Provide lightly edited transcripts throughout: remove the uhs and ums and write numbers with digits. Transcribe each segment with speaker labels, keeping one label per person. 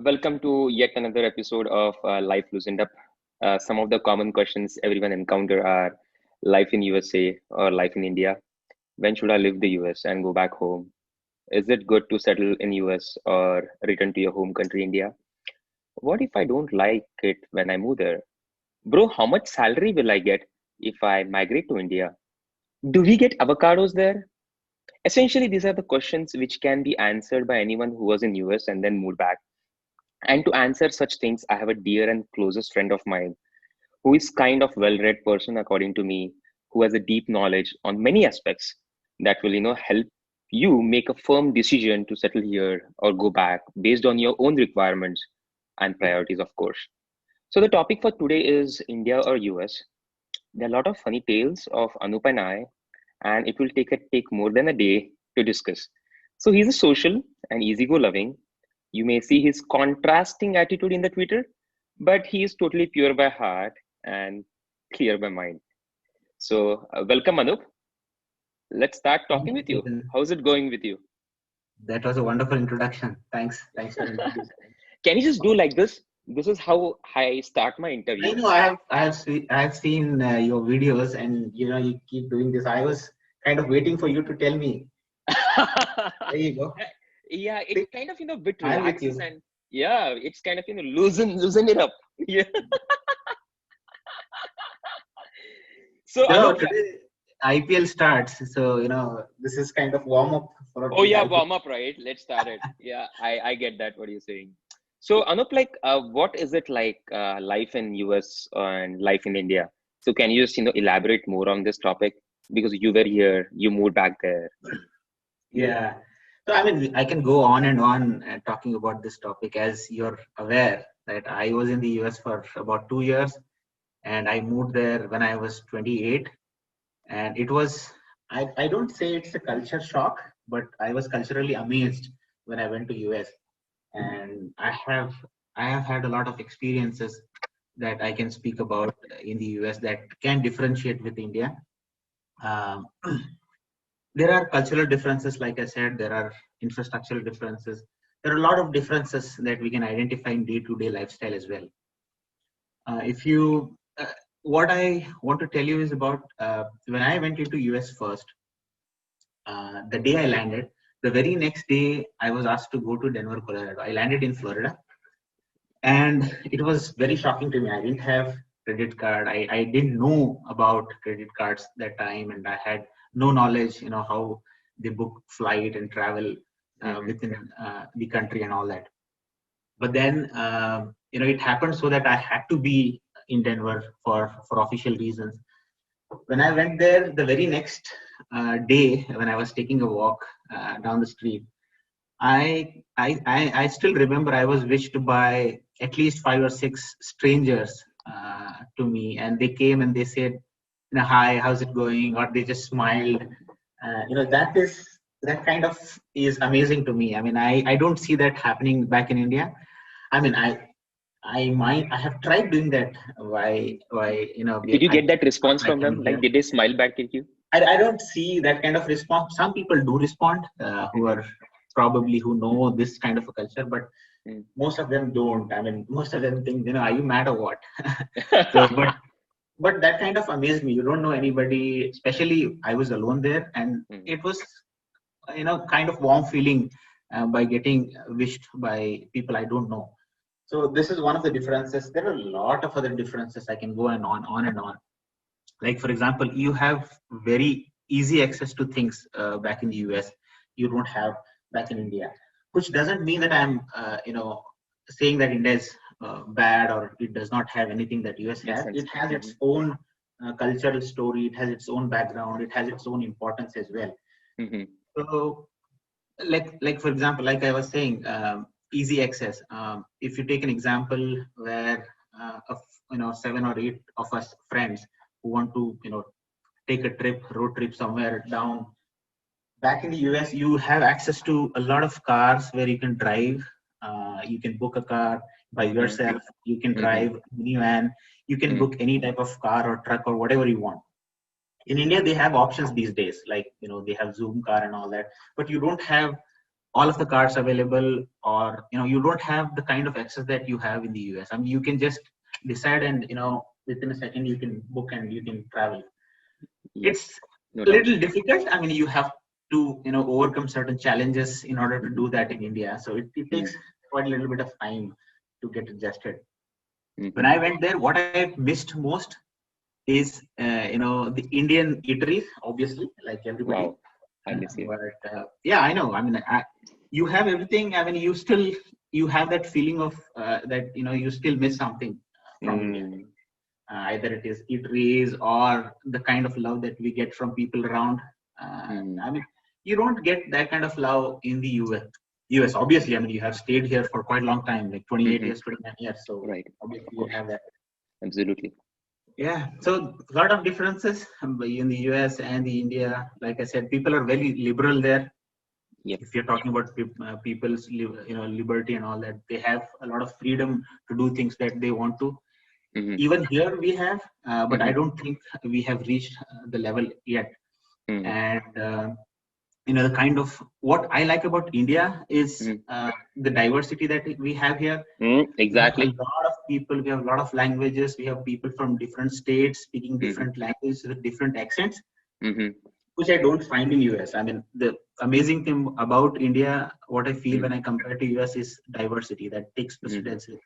Speaker 1: Welcome to yet another episode of Life Loosened Up. Some of the common questions everyone encounter are life in USA or life in India. When should I leave the US and go back home? Is it good to settle in US or return to your home country, India? What if I don't like it when I move there? Bro, how much salary will I get if I migrate to India? Do we get avocados there? Essentially, these are the questions which can be answered by anyone who was in US and then moved back. And to answer such things, I have a dear and closest friend of mine who is kind of well-read person according to me, who has a deep knowledge on many aspects that will, help you make a firm decision to settle here or go back based on your own requirements and priorities, of course. So the topic for today is India or US. There are a lot of funny tales of Anup and I, and it will take more than a day to discuss. So he's a social and easy-go-loving. You may see his contrasting attitude in the Twitter, but he is totally pure by heart and clear by mind. So welcome, Anup. Let's start talking with you. How's it going with you?
Speaker 2: That was a wonderful introduction. Thanks for introducing.
Speaker 1: Can you just do like this? This is how I start my
Speaker 2: I
Speaker 1: interview.
Speaker 2: know I have seen your videos, and you keep doing this. I was kind of waiting for you to tell me. There you go.
Speaker 1: Yeah, it kind of bit
Speaker 2: I'm with
Speaker 1: relaxes
Speaker 2: you.
Speaker 1: and yeah, it's kind of loosen it up. Yeah. So Anup, yeah.
Speaker 2: Today IPL starts, so this is kind of warm up for
Speaker 1: Oh
Speaker 2: the
Speaker 1: yeah,
Speaker 2: IPL.
Speaker 1: warm up, right? Let's start it. Yeah, I get that what you're saying. So Anup, like, what is it like life in US and life in India? So can you just elaborate more on this topic because you were here, you moved back there.
Speaker 2: Yeah. So I mean, I can go on and on talking about this topic. As you're aware that I was in the US for about 2 years, and I moved there when I was 28. And it was, I don't say it's a culture shock, but I was culturally amazed when I went to US. And I have had a lot of experiences that I can speak about in the US that can differentiate with India. Um, there are cultural differences, like I said. There are infrastructural differences. There are a lot of differences that we can identify in day-to-day lifestyle as well. If you What I want to tell you is about when I went into US first. The day I landed, the very next day I was asked to go to Denver, Colorado. I landed in Florida, and it was very shocking to me. I didn't have credit card. I didn't know about credit cards that time, and I had no knowledge, how they book flight and travel
Speaker 1: Hmm.
Speaker 2: within the country and all that. But then, it happened so that I had to be in Denver for official reasons. When I went there, the very next day, when I was taking a walk down the street, I still remember I was wished by at least 5 or 6 strangers to me, and they came and they said, "Hi, how's it going?" Or they just smiled. That kind of is amazing to me. I mean, I don't see that happening back in India. I mean, I have tried doing that.
Speaker 1: Did you
Speaker 2: I
Speaker 1: get that
Speaker 2: got
Speaker 1: response
Speaker 2: my
Speaker 1: from them?
Speaker 2: family
Speaker 1: Like,
Speaker 2: here.
Speaker 1: did they smile back at you?
Speaker 2: I don't see that kind of response. Some people do respond who
Speaker 1: Hmm.
Speaker 2: are probably who know this kind of a culture, but
Speaker 1: Hmm.
Speaker 2: most of them don't. I mean, most of them think, are you mad or what? So, but that kind of amazed me. You don't know anybody. Especially, I was alone there, and
Speaker 1: Hmm.
Speaker 2: it was kind of warm feeling by getting wished by people I don't know. So this is one of the differences. There are a lot of other differences. I can go and on and on. Like, for example, you have very easy access to things back in the US you don't have back in India, which doesn't mean that I'm saying that India is bad, or it does not have anything that US
Speaker 1: Makes
Speaker 2: has.
Speaker 1: sense.
Speaker 2: It has
Speaker 1: Hmm.
Speaker 2: its own cultural story. It has its own background. It has its own importance as well.
Speaker 1: Hmm.
Speaker 2: So, like for example, like I was saying, easy access. If you take an example where of 7 or 8 of us friends who want to take a road trip somewhere down. Back in the US, you have access to a lot of cars where you can drive. You can book a car by
Speaker 1: Hmm.
Speaker 2: yourself. You can
Speaker 1: Hmm.
Speaker 2: drive minivan. You can
Speaker 1: Hmm.
Speaker 2: book any type of car or truck or whatever you want. In India, they have options these days, like they have Zoom car and all that, but you don't have all of the cards available, or you don't have the kind of access that you have in the US. I mean, you can just decide, and within a second you can book and you can travel.
Speaker 1: Yep.
Speaker 2: It's
Speaker 1: No
Speaker 2: a
Speaker 1: doubt.
Speaker 2: little difficult. I mean, you have to overcome certain challenges in order to do that in India. So it takes quite a little bit of time to get adjusted. When
Speaker 1: Mm-hmm.
Speaker 2: I went there, what I missed most is the Indian eateries, obviously, like everybody.
Speaker 1: Wow. I miss you.
Speaker 2: But yeah, I know. I mean, you have everything. I mean, you have that feeling of that you still miss something from India.
Speaker 1: Mm.
Speaker 2: Either it is eateries or the kind of love that we get from people around.
Speaker 1: Mm.
Speaker 2: I mean, you don't get that kind of love in the US. US, obviously. I mean, you have stayed here for quite a long time, like 28
Speaker 1: Mm-hmm.
Speaker 2: years, 29 years. So
Speaker 1: Right.
Speaker 2: obviously
Speaker 1: Of
Speaker 2: you
Speaker 1: course.
Speaker 2: have that.
Speaker 1: Absolutely.
Speaker 2: Yeah, so a lot of differences in the US and the India. Like I said, people are very liberal there.
Speaker 1: Yep.
Speaker 2: If you're talking about people's liberty and all that, they have a lot of freedom to do things that they want to.
Speaker 1: Mm-hmm.
Speaker 2: Even here we have, but I
Speaker 1: Mm-hmm.
Speaker 2: don't think we have reached the level yet.
Speaker 1: Mm-hmm.
Speaker 2: And the kind of what I like about India is the diversity that we have here.
Speaker 1: Mm-hmm.
Speaker 2: We have a
Speaker 1: Exactly.
Speaker 2: lot of people, we have a lot of languages, we have people from different states speaking
Speaker 1: Mm-hmm.
Speaker 2: different languages with different accents,
Speaker 1: Mm-hmm.
Speaker 2: which I don't find in US. I mean, the amazing thing about India, what I feel when I compare to US is diversity that takes
Speaker 1: Mm-hmm.
Speaker 2: precedence with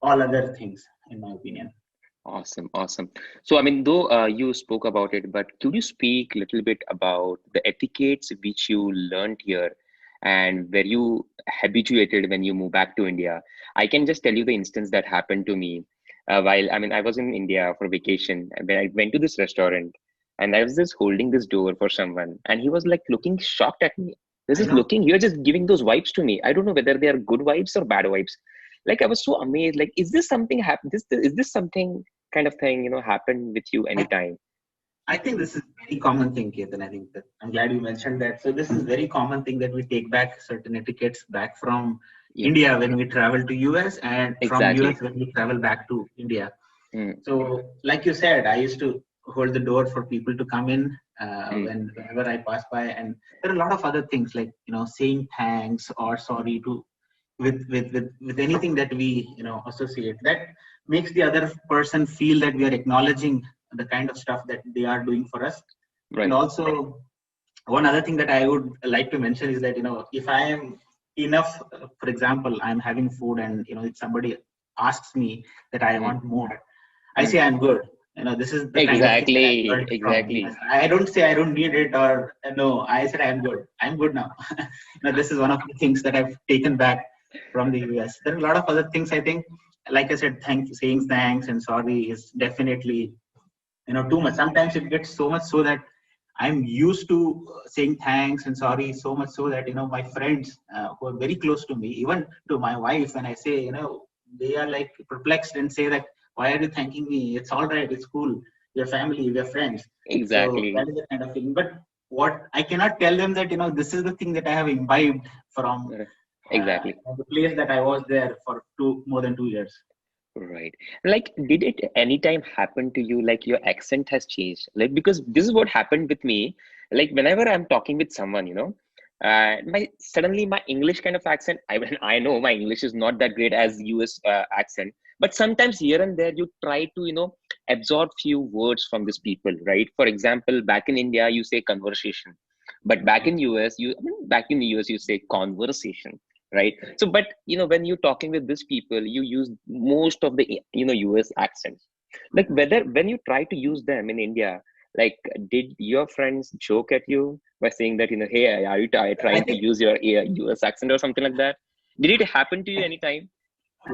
Speaker 2: all other things, in my opinion.
Speaker 1: Awesome, awesome. So, I mean, though you spoke about it, but could you speak a little bit about the etiquettes which you learned here and were you habituated when you move back to India? I can just tell you the instance that happened to me while, I mean, I was in India for vacation and then I went to this restaurant and I was just holding this door for someone and he was like looking shocked at me. This
Speaker 2: I
Speaker 1: is
Speaker 2: know.
Speaker 1: looking, you're just giving those vibes to me. I don't know whether they are good vibes or bad vibes. Like I was so amazed. Like, is this something happen? Is this something kind of thing, happen with you
Speaker 2: I,
Speaker 1: anytime?
Speaker 2: I think this is a very common thing, Ketan. I think that I'm glad you mentioned that. So this is very common thing that we take back certain etiquettes back from
Speaker 1: Yep,
Speaker 2: India when we travel to US and from US
Speaker 1: exactly.
Speaker 2: when we travel back to India.
Speaker 1: Mm,
Speaker 2: So, like you said, I used to hold the door for people to come in
Speaker 1: mm,
Speaker 2: whenever I pass by, and there are a lot of other things like saying thanks or sorry to with anything that we associate that makes the other person feel that we are acknowledging the kind of stuff that they are doing for us. And
Speaker 1: right.
Speaker 2: also, one other thing that I would like to mention is that if I am enough, for example, I'm having food and if somebody asks me that I
Speaker 1: Mm,
Speaker 2: want more, I say
Speaker 1: mm.
Speaker 2: I'm good. This is the kind of thing that I've
Speaker 1: Exactly,
Speaker 2: learned from US.
Speaker 1: exactly.
Speaker 2: I don't say I don't need it or no. I said I'm good. I'm good now. This is one of the things that I've taken back from the US. There are a lot of other things I think. Like I said, saying thanks and sorry is definitely too much. Sometimes it gets so much so that I'm used to saying thanks and sorry so much so that my friends who are very close to me, even to my wife, when I say they are like perplexed and say that why are you thanking me? It's all right, it's cool. We're family, we're friends. So that
Speaker 1: Exactly.
Speaker 2: is the kind of thing. But what I cannot tell them that this is the thing that I have imbibed from
Speaker 1: Uh, Exactly.
Speaker 2: the place that I was there for more than 2 years.
Speaker 1: Right. Like, did it anytime happen to you like your accent has changed? Like, because this is what happened with me. Like, whenever I'm talking with someone, my suddenly my English kind of accent. I know my English is not that great as US accent, but sometimes here and there you try to absorb few words from these people, right? For example, back in India you say conversation, but back in US back in the US you say conversation, right? So but when you're talking with these people you use most of the US accents. Like whether when you try to use them in India, like did your friends joke at you by saying that hey, are you
Speaker 2: I
Speaker 1: trying to
Speaker 2: think
Speaker 1: use your US accent or something like that? Did it happen to you anytime?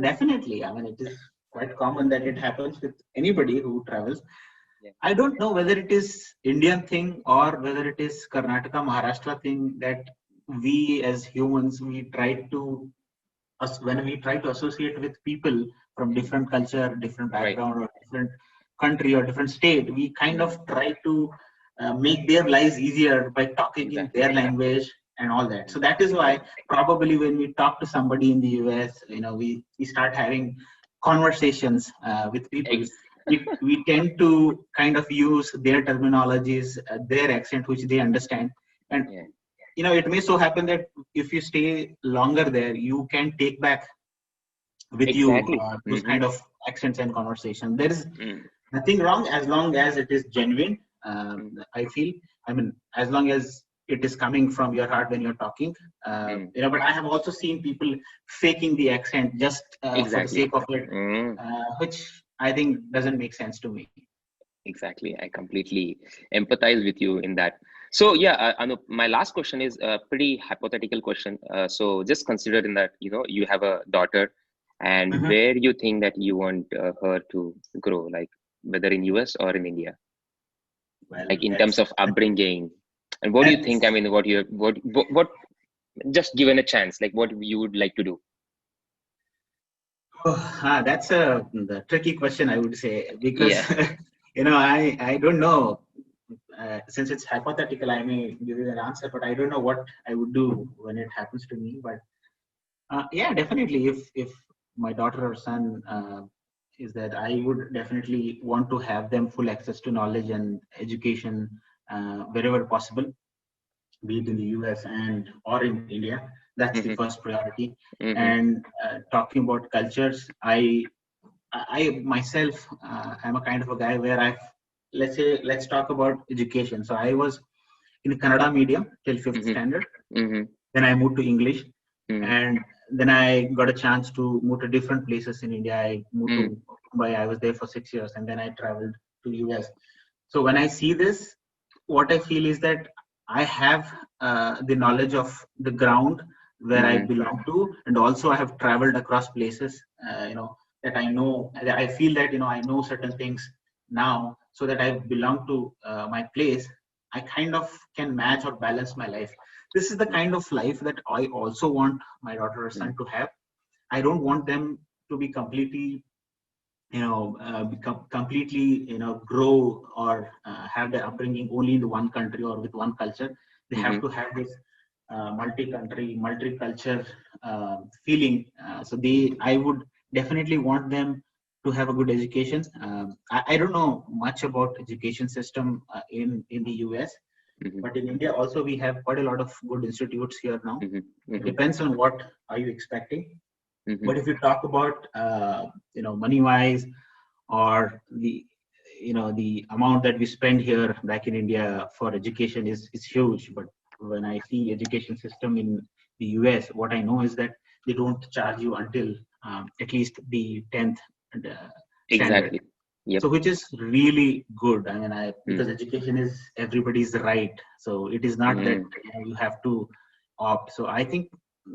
Speaker 2: definitely. I mean, it is quite common that it happens with anybody who travels.
Speaker 1: Yeah.
Speaker 2: I don't know whether it is Indian thing or whether it is Karnataka, Maharashtra thing that we as humans we try to us when we try to associate with people from
Speaker 1: Mm.
Speaker 2: different culture, different
Speaker 1: Right.
Speaker 2: background, or different country or different state, we kind
Speaker 1: Mm.
Speaker 2: of try to make their lives easier by talking in
Speaker 1: Exactly.
Speaker 2: their language and all that.
Speaker 1: Mm.
Speaker 2: So that is why probably when we talk to somebody in the US, we start having conversations with people.
Speaker 1: Ex-
Speaker 2: We tend to kind of use their terminologies, their accent, which they understand, and
Speaker 1: yeah.
Speaker 2: it may so happen that if you stay longer there, you can take back with you
Speaker 1: Exactly.
Speaker 2: those
Speaker 1: Mm-hmm.
Speaker 2: kind of accents and conversation. There is
Speaker 1: Mm,
Speaker 2: nothing wrong as long as it is genuine.
Speaker 1: mm,
Speaker 2: I feel. I mean, as long as it is coming from your heart when you're talking.
Speaker 1: mm.
Speaker 2: But I have also seen people faking the accent just for the
Speaker 1: Exactly.
Speaker 2: sake of it,
Speaker 1: Mm,
Speaker 2: which I think doesn't make sense to me.
Speaker 1: exactly. I completely empathize with you in that. So yeah, Anup, my last question is a pretty hypothetical question. So just consider in that, you have a daughter, and
Speaker 2: Mhm.
Speaker 1: where you think that you want her to grow, like whether in US or in India,
Speaker 2: Well,
Speaker 1: like in terms of upbringing. And what do you think? I
Speaker 2: that's
Speaker 1: mean, what just given a chance, like what you would like to do?
Speaker 2: that's the tricky question, I would say, because
Speaker 1: Yeah.
Speaker 2: I don't know. Since it's hypothetical, I may give you an answer, but I don't know what I would do when it happens to me. But yeah, definitely, if my daughter or son is that, I would definitely want to have them full access to knowledge and education wherever possible, be it in the US and or in India. That's the
Speaker 1: Hmm.
Speaker 2: first priority.
Speaker 1: Hmm.
Speaker 2: And talking about cultures, I myself am a kind of a guy where let's talk about education. So I was in Kannada medium till fifth
Speaker 1: Hmm.
Speaker 2: standard.
Speaker 1: Hmm.
Speaker 2: Then I moved to English,
Speaker 1: Hmm.
Speaker 2: and then I got a chance to move to different places in India. I moved
Speaker 1: Hmm.
Speaker 2: to Mumbai. I was there for 6 years, and then I traveled to US. So when I see this, what I feel is that I have the knowledge of the ground where I
Speaker 1: Hmm.
Speaker 2: belong to, and also I have traveled across places. That I know. That I feel that I know certain things now, so that I belong to my place. I kind of can match or balance my life. This is the kind of life that I also want my daughter or
Speaker 1: Hmm.
Speaker 2: son to have. I don't want them to be completely become completely grow or have their upbringing only in one country or with one culture. They have
Speaker 1: Hmm.
Speaker 2: to have this multi-country multi-culture feeling. So I would definitely want them to have a good education. I don't know much about education system in the US,
Speaker 1: Hmm.
Speaker 2: but in India also we have quite a lot of good institutes here now.
Speaker 1: Hmm.
Speaker 2: It
Speaker 1: Hmm.
Speaker 2: depends on what are you expecting.
Speaker 1: Hmm.
Speaker 2: But if you talk about money wise, or the amount that we spend here back in India for education is huge. But when I see education system in the US, what I know is that they don't charge you until at least the 10th standard.
Speaker 1: Exactly. Yep.
Speaker 2: So which is really good. I mean, because
Speaker 1: Hmm.
Speaker 2: education is everybody's right. So it is not that
Speaker 1: Hmm.
Speaker 2: you have to opt. So I think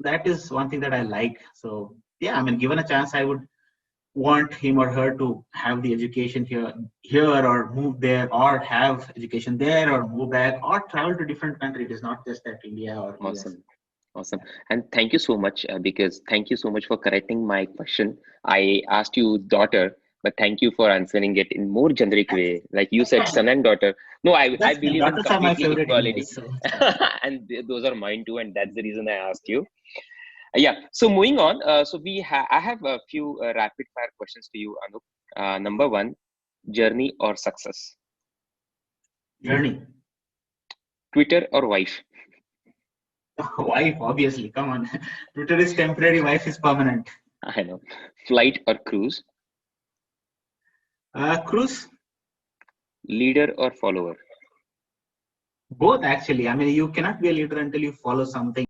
Speaker 2: that is one thing that I like. So yeah, I mean, given a chance, I would want him or her to have the education here or move there, or have education there or move back or travel to different country. It is not just that India or US.
Speaker 1: Awesome. Awesome. And thank you so much, because thank you so much for correcting my question. I asked you daughter, but thank you for answering it in more generic way. Like you said, son and daughter. No, I
Speaker 2: That's fine.
Speaker 1: believe in
Speaker 2: Daughters are my
Speaker 1: completely
Speaker 2: favorite
Speaker 1: equality.
Speaker 2: anyways. So
Speaker 1: And those are mine too. And that's the reason I asked you. Yeah. So moving on. So I have a few rapid fire questions to you, Anup. Number one, journey or success?
Speaker 2: journey.
Speaker 1: Twitter or wife?
Speaker 2: Wife, obviously. Come on. Twitter is temporary. Wife is permanent.
Speaker 1: I know. Flight or cruise?
Speaker 2: Cruise.
Speaker 1: Leader or follower?
Speaker 2: Both actually. I mean, you cannot be a leader until you follow something.